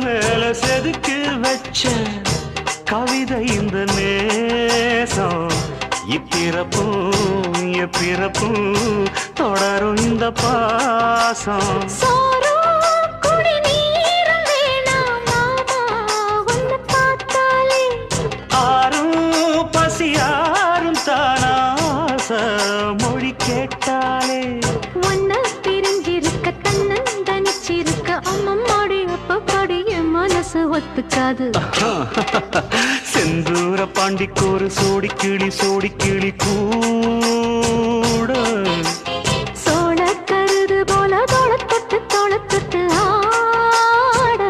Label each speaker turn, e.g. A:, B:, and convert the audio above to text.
A: மேல செதுக்கு வச்ச கவிதை இந்த நேசம் இப்பிறப்பும் எப்பிறப்பும் தொடரும் இந்த பாசம் மொழி கேட்டாலே
B: ஒன்ன பிரிஞ்சிருக்க தன்னந்தனிச்சிருக்க அம்மம்மாடி அப்பப்பாடி என் மனசு ஒத்துக்காது
A: செந்தூர பாண்டிக்கு ஒரு சோடி கிளி கூட
B: சோழ கருது போல தோளத்தொட்டு ஆட